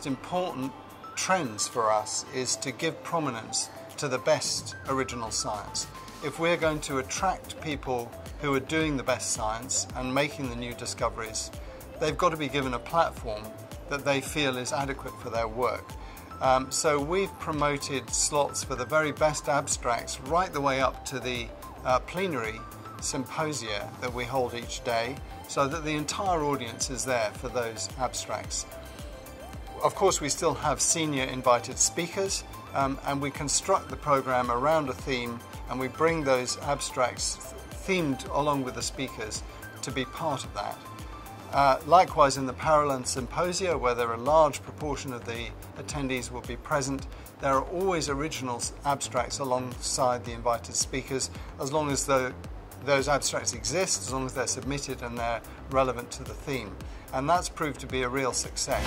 most important trends for us is to give prominence to the best original science. If we're going to attract people who are doing the best science and making the new discoveries, they've got to be given a platform that they feel is adequate for their work. So we've promoted slots for the very best abstracts right the way up to the plenary symposia that we hold each day, so that the entire audience is there for those abstracts. Of course, we still have senior invited speakers, and we construct the program around a theme, and we bring those abstracts themed along with the speakers to be part of that. Likewise, in the parallel symposia, where there are a large proportion of the attendees will be present, there are always original abstracts alongside the invited speakers, as long as those abstracts exist, as long as they're submitted and they're relevant to the theme. And that's proved to be a real success.